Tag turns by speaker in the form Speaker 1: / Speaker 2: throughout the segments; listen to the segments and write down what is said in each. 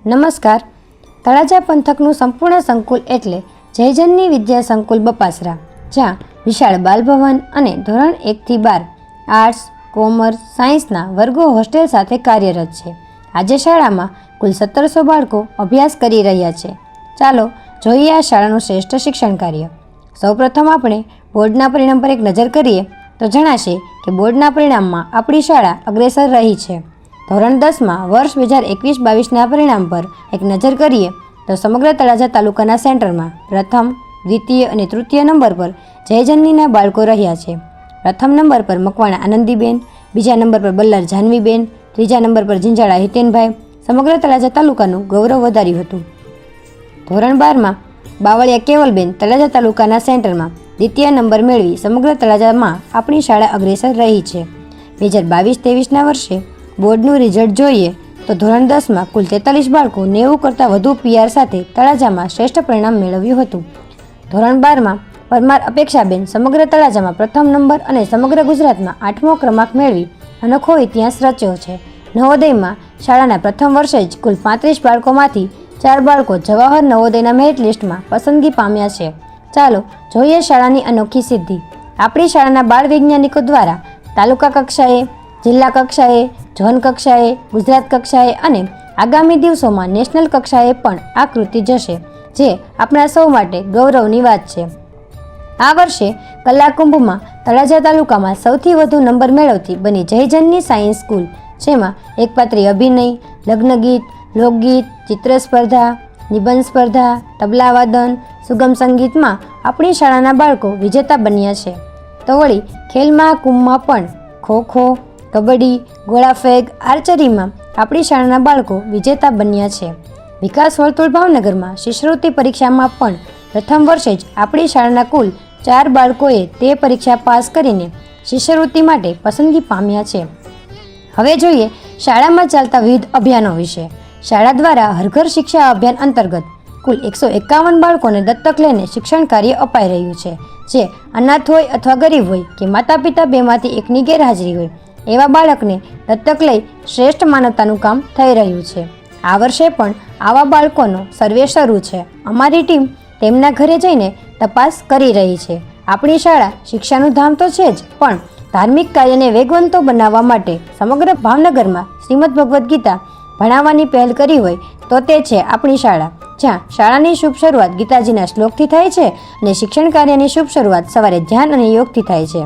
Speaker 1: નમસ્કાર. તળાજા પંથકનું સંપૂર્ણ સંકુલ એટલે જયજનની વિદ્યા સંકુલ બપાસરા, જ્યાં વિશાળ બાલભવન અને ધોરણ 1 થી 12 આર્ટ્સ, કોમર્સ, સાયન્સના વર્ગો હોસ્ટેલ સાથે કાર્યરત છે. આજે શાળામાં કુલ 1700 બાળકો અભ્યાસ કરી રહ્યા છે. ચાલો જોઈએ આ શાળાનું શ્રેષ્ઠ શિક્ષણ કાર્ય. સૌપ્રથમ આપણે બોર્ડના પરિણામ પર એક નજર કરીએ તો જણાશે કે બોર્ડના પરિણામમાં આપણી શાળા અગ્રેસર રહી છે. ધોરણ 10માં વર્ષ 2021-22ના પરિણામ પર એક નજર કરીએ તો સમગ્ર તળાજા તાલુકાના સેન્ટરમાં પ્રથમ, દ્વિતીય અને તૃતીય નંબર પર જયજનનીના બાળકો રહ્યા છે. પ્રથમ નંબર પર મકવાણા આનંદીબેન, બીજા નંબર પર બલ્લાર જાનવીબેન, ત્રીજા નંબર પર ઝીંઝાળા હિતેનભાઈ સમગ્ર તળાજા તાલુકાનું ગૌરવ વધાર્યું હતું. ધોરણ 12માં બાવળિયા કેવલબેન તળાજા તાલુકાના સેન્ટરમાં દ્વિતીય નંબર મેળવી સમગ્ર તળાજામાં આપણી શાળા અગ્રેસર રહી છે. 2022-23ના વર્ષે બોર્ડનું રિઝલ્ટ જોઈએ તો ધોરણ 10માં કુલ 43 બાળકો 90 કરતાં વધુ PR સાથે તળાજામાં શ્રેષ્ઠ પરિણામ મેળવ્યું હતું. ધોરણ 12માં પરમાર અપેક્ષાબેન સમગ્ર તળાજામાં પ્રથમ નંબર અને સમગ્ર ગુજરાતમાં 8મો ક્રમાંક મેળવી અનોખો ઇતિહાસ રચ્યો છે. નવોદયમાં શાળાના પ્રથમ વર્ષે જ કુલ 35 બાળકોમાંથી 4 બાળકો જવાહર નવોદયના મેરિટ લિસ્ટમાં પસંદગી પામ્યા છે. ચાલો જોઈએ શાળાની અનોખી સિદ્ધિ. આપણી શાળાના બાળ વૈજ્ઞાનિકો દ્વારા તાલુકા કક્ષાએ, જિલ્લા કક્ષાએ, ઝોન કક્ષાએ, ગુજરાત કક્ષાએ અને આગામી દિવસોમાં નેશનલ કક્ષાએ પણ આ કૃતિ જશે, જે આપણા સૌ માટે ગૌરવની વાત છે. આ વર્ષે કલાકુંભમાં તળાજા તાલુકામાં સૌથી વધુ નંબર મેળવતી બની જયજનની સાયન્સ સ્કૂલ, જેમાં એકપાત્રી અભિનય, લગ્નગીત, લોકગીત, ચિત્ર સ્પર્ધા, નિબંધ સ્પર્ધા, તબલાવાદન, સુગમ સંગીતમાં આપણી શાળાના બાળકો વિજેતા બન્યા છે. તો વળી ખેલ મહાકુંભમાં પણ ખો-ખો, કબડ્ડી, ગોળાફેંક, આર્ચરીમાં આપણી શાળાના બાળકો વિજેતા બન્યા છે. વિકાસ વર્તુળ ભાવનગરમાં શિષ્યવૃત્તિ પરીક્ષામાં પણ પ્રથમ વર્ષે જ આપણી શાળાના કુલ 4 બાળકોએ તે પરીક્ષા પાસ કરીને શિષ્યવૃત્તિ માટે પસંદગી પામ્યા છે. હવે જોઈએ શાળામાં ચાલતા વિવિધ અભિયાનો વિશે. શાળા દ્વારા હર ઘર શિક્ષા અભિયાન અંતર્ગત કુલ 151 બાળકોને દત્તક લઈને શિક્ષણ કાર્ય અપાઈ રહ્યું છે. જે અનાથ હોય અથવા ગરીબ હોય કે માતા પિતા બેમાંથી એકની ગેરહાજરી હોય એવા બાળકને દત્તક લઈ શ્રેષ્ઠ માનવતાનું કામ થઈ રહ્યું છે. આ વર્ષે પણ આવા બાળકોનો સર્વે શરૂ છે. અમારી ટીમ તેમના ઘરે જઈને તપાસ કરી રહી છે. આપણી શાળા શિક્ષાનું ધામ તો છે જ, પણ ધાર્મિક કાર્યને વેગવંતો બનાવવા માટે સમગ્ર ભાવનગરમાં શ્રીમદ ભગવદ્ ગીતા ભણાવવાની પહેલ કરી હોય તો તે છે આપણી શાળા, જ્યાં શાળાની શુભ શરૂઆત ગીતાજીના શ્લોકથી થાય છે અને શિક્ષણ કાર્યની શુભ શરૂઆત સવારે ધ્યાન અને યોગથી થાય છે.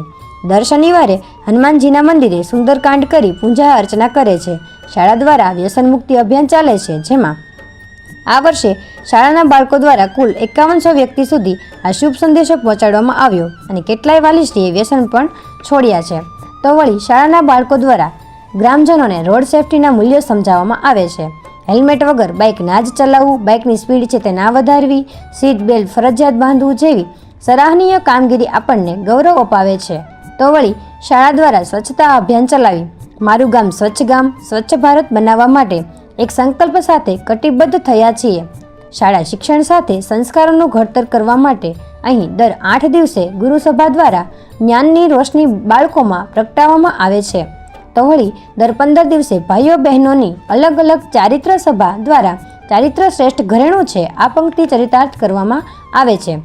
Speaker 1: દર શનિવારે હનુમાનજીના મંદિરે સુંદરકાંડ કરી પૂજા અર્ચના કરે છે. શાળા દ્વારા વ્યસન મુક્તિ અભિયાન ચાલે છે, જેમાં આ વર્ષે શાળાના બાળકો દ્વારા કુલ 5100 વ્યક્તિ સુધી આ શુભ સંદેશો પહોંચાડવામાં આવ્યો અને કેટલાય વાલીશ્રીએ વ્યસન પણ છોડ્યા છે. તો વળી શાળાના બાળકો દ્વારા ગ્રામજનોને રોડ સેફટીના મૂલ્યો સમજાવવામાં આવે છે. હેલ્મેટ વગર બાઇક ના જ ચલાવવું, બાઇકની સ્પીડ છે તે ના વધારવી, સીટ બેલ્ટ ફરજિયાત બાંધવું જેવી સરાહનીય કામગીરી આપણને ગૌરવ અપાવે છે. તો વળી શાળા દ્વારા સ્વચ્છતા અભિયાન ચલાવી મારું ગામ સ્વચ્છ ગામ, સ્વચ્છ ભારત બનાવવા માટે એક સંકલ્પ સાથે કટિબદ્ધ થયા છીએ. શાળા શિક્ષણ સાથે સંસ્કારોનું ઘડતર કરવા માટે અહીં દર 8 દિવસે ગુરુસભા દ્વારા જ્ઞાનની રોશની બાળકોમાં પ્રગટાવવામાં આવે છે. તો વળી દર 15 દિવસે ભાઈઓ બહેનોની અલગ અલગ ચારિત્ર સભા દ્વારા ચારિત્ર શ્રેષ્ઠ ઘરેણું છે આ પંક્તિ ચરિતાર્થ કરવામાં આવે છે.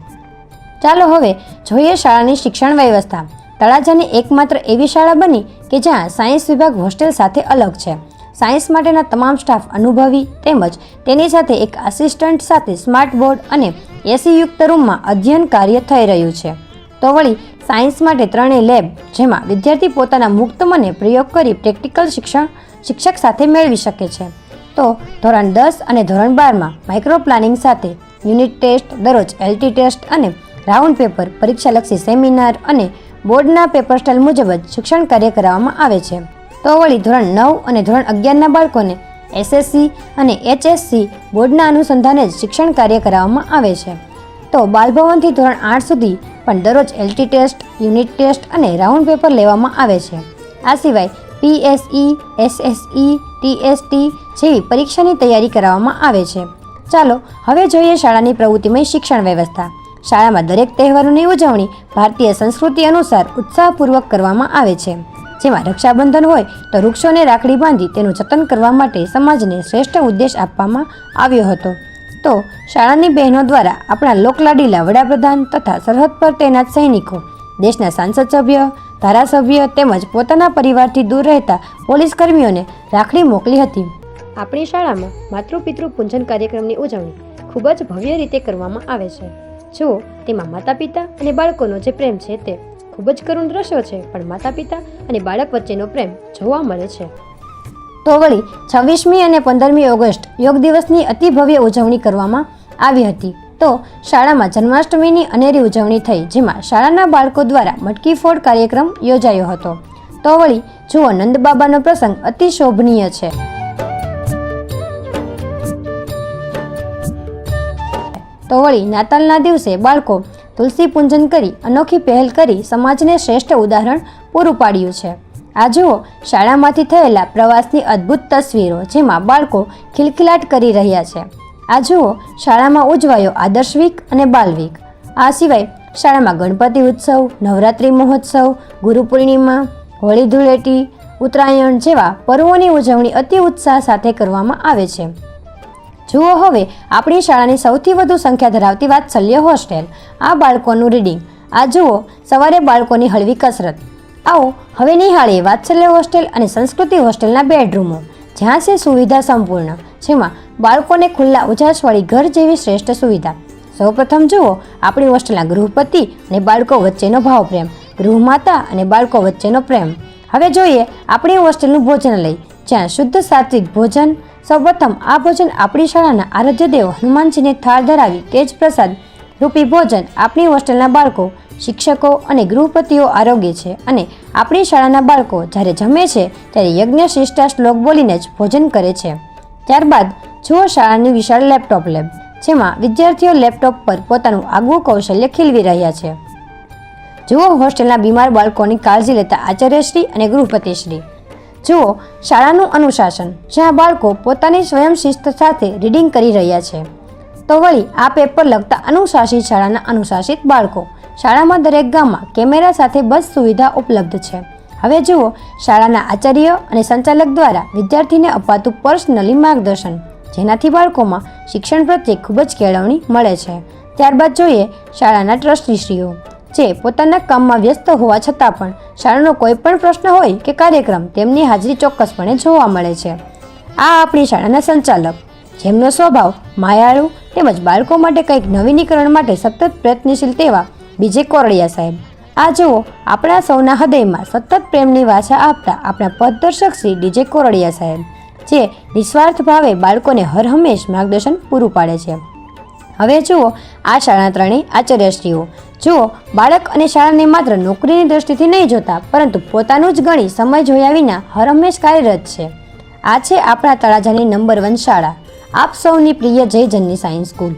Speaker 1: ચાલો હવે જોઈએ શાળાની શિક્ષણ વ્યવસ્થા. તળાજાની એકમાત્ર એવી શાળા બની કે જ્યાં સાયન્સ વિભાગ હોસ્ટેલ સાથે અલગ છે. સાયન્સ માટેના તમામ સ્ટાફ અનુભવી તેમજ તેની સાથે એક આસિસ્ટન્ટ સાથે સ્માર્ટ બોર્ડ અને એસી યુક્ત રૂમમાં અધ્યયન કાર્ય થઈ રહ્યું છે. તો વળી સાયન્સ માટે 3 લેબ, જેમાં વિદ્યાર્થી પોતાના મુક્ત મને પ્રયોગ કરી પ્રેક્ટિકલ શિક્ષક સાથે મેળવી શકે છે. તો ધોરણ 10 અને ધોરણ 12માં માઇક્રો પ્લાનિંગ સાથે યુનિટ ટેસ્ટ, દરરોજ LT ટેસ્ટ અને રાઉન્ડ પેપર, પરીક્ષાલક્ષી સેમિનાર અને બોર્ડના પેપર સ્ટાઇલ મુજબ જ શિક્ષણ કાર્ય કરાવવામાં આવે છે. તો વળી ધોરણ 9 અને ધોરણ 11ના બાળકોને SSC અને HSC બોર્ડના અનુસંધાને જ શિક્ષણ કાર્ય કરાવવામાં આવે છે. તો બાલભવનથી ધોરણ 8 સુધી પણ દરરોજ LT ટેસ્ટ, યુનિટ ટેસ્ટ અને રાઉન્ડ પેપર લેવામાં આવે છે. આ સિવાય PSE, SSE, TST જેવી પરીક્ષાની તૈયારી કરાવવામાં આવે છે. ચાલો હવે જોઈએ શાળાની પ્રવૃત્તિમય શિક્ષણ વ્યવસ્થા. શાળામાં દરેક તહેવારોની ઉજવણી ભારતીય સંસ્કૃતિ અનુસાર ઉત્સાહપૂર્વક કરવામાં આવે છે. જેમાં રક્ષાબંધન હોય તો વૃક્ષોને રાખડી બાંધી તેનું જતન કરવા માટે સમાજને શ્રેષ્ઠ ઉદ્દેશ આપવામાં આવ્યો હતો. તો શાળાની બહેનો દ્વારા આપણા લોકલાડીલા વડાપ્રધાન તથા સરહદ પર તૈનાત સૈનિકો, દેશના સાંસદ સભ્ય, ધારાસભ્ય તેમજ પોતાના પરિવારથી દૂર રહેતા પોલીસ કર્મીઓને રાખડી મોકલી હતી. આપણી શાળામાં માતૃપિતૃ પૂજન કાર્યક્રમની ઉજવણી ખૂબ જ ભવ્ય રીતે કરવામાં આવે છે. જો તેમાં માતા પિતા અને બાળકોનો જે પ્રેમ છે તે ખૂબ જ કરુણ દ્રશ્યો છે, પણ માતા પિતા અને બાળક વચ્ચેનો પ્રેમ જોવા મળે છે. તો વળી 26મી અને 15મી ઓગસ્ટ યોગ દિવસની અતિ ભવ્ય ઉજવણી કરવામાં આવી હતી. તો શાળામાં જન્માષ્ટમીની અનેરી ઉજવણી થઈ, જેમાં શાળાના બાળકો દ્વારા મટકી ફોડ કાર્યક્રમ યોજાયો હતો. તો વળી જુઓ, નંદ બાબાનો પ્રસંગ અતિ શોભનીય છે. તો વળી નાતાલના દિવસે બાળકો તુલસી પૂજન કરી અનોખી પહેલ કરી સમાજને શ્રેષ્ઠ ઉદાહરણ પૂરું પાડ્યું છે. આ જુઓ શાળામાંથી થયેલા પ્રવાસની અદ્ભુત તસવીરો, જેમાં બાળકો ખિલખિલાટ કરી રહ્યા છે. આ જુઓ શાળામાં ઉજવાયો આદર્શ વીક અને બાલ વીક. આ સિવાય શાળામાં ગણપતિ ઉત્સવ, નવરાત્રિ મહોત્સવ, ગુરુ પૂર્ણિમા, હોળી ધૂળેટી, ઉત્તરાયણ જેવા પર્વોની ઉજવણી અતિ ઉત્સાહ સાથે કરવામાં આવે છે. જુઓ હવે આપણી શાળાની સૌથી વધુ સંખ્યા ધરાવતી વાત્સલ્ય હોસ્ટેલ. આ બાળકોનું રીડિંગ. આ જુઓ સવારે બાળકોની હળવી કસરત. આવો હવે નિહાળીએ વાત્સલ્ય હોસ્ટેલ અને સંસ્કૃતિ હોસ્ટેલના બેડરૂમો, જ્યાં છે સુવિધા સંપૂર્ણ, જેમાં બાળકોને ખુલ્લા ઉજાસવાળી ઘર જેવી શ્રેષ્ઠ સુવિધા. સૌપ્રથમ જુઓ આપણી હોસ્ટેલના ગૃહપતિ અને બાળકો વચ્ચેનો ભાવપ્રેમ, ગૃહમાતા અને બાળકો વચ્ચેનો પ્રેમ. હવે જોઈએ આપણી હોસ્ટેલનું ભોજનાલય, જ્યાં શુદ્ધ સાત્વિક ભોજન. સૌપ્રથમ આ ભોજન આપણી શાળાના આરાધ્ય દેવ હનુમાનજીને થાળ ધરાવી તે જ પ્રસાદ રૂપી ભોજન આપણી હોસ્ટેલના બાળકો, શિક્ષકો અને ગૃહપતિઓ આરોગ્ય છે. અને આપણી શાળાના બાળકો જ્યારે જમે છે ત્યારે યજ્ઞ શિષ્ટા શ્લોક બોલીને જ ભોજન કરે છે. ત્યારબાદ જુઓ શાળાની વિશાળ લેપટોપ લેબ, જેમાં વિદ્યાર્થીઓ લેપટોપ પર પોતાનું આગવું કૌશલ્ય ખીલવી રહ્યા છે. જુઓ હોસ્ટેલના બીમાર બાળકોની કાળજી લેતા આચાર્યશ્રી અને ગૃહપતિશ્રી. જુઓ શાળાનું અનુશાસન, જ્યાં બાળકો પોતાની સ્વયં શિસ્ત સાથે રીડિંગ કરી રહ્યા છે. તો વળી આ પેપર લખતા અનુશાસિત શાળાના અનુશાસિત બાળકો. શાળામાં દરેક ગામમાં કેમેરા સાથે બસ સુવિધા ઉપલબ્ધ છે. હવે જુઓ શાળાના આચાર્ય અને સંચાલક દ્વારા વિદ્યાર્થીને અપાતું પર્સનલી માર્ગદર્શન, જેનાથી બાળકોમાં શિક્ષણ પ્રત્યે ખૂબ જ કેળવણી મળે છે. ત્યારબાદ જોઈએ શાળાના ટ્રસ્ટીશ્રીઓ, જે પોતાના કામમાં વ્યસ્ત હોવા છતાં પણ શાળાનો કોઈ પણ પ્રશ્ન હોય કે કાર્યક્રમ તેમની હાજરી ચોક્કસપણે જોવા મળે છે. આ આપણી શાળાના સંચાલક, જેમનો સ્વભાવ માયાળુ તેમજ બાળકો માટે કંઈક નવીનીકરણ માટે સતત પ્રયત્નશીલ તેવા બીજે કોરડિયા સાહેબ. આ જુઓ આપણા સૌના હૃદયમાં સતત પ્રેમની વાછા આપતા આપણા પથદર્શક શ્રી ડીજે કોરડિયા સાહેબ, જે નિસ્વાર્થ ભાવે બાળકોને હરહંમેશ માર્ગદર્શન પૂરું પાડે છે. હવે જુઓ આ શાળાના ત્રણેય આચાર્યશ્રીઓ. જુઓ બાળક અને શાળાને માત્ર નોકરીની દ્રષ્ટિથી નહીં જોતા, પરંતુ પોતાનું જ ગણી સમય જોયા વિના હરહંમેશ કાર્યરત છે. આ છે આપણા તળાજાની નંબર 1 શાળા, આપ સૌની પ્રિય જય જનની સાયન્સ સ્કૂલ.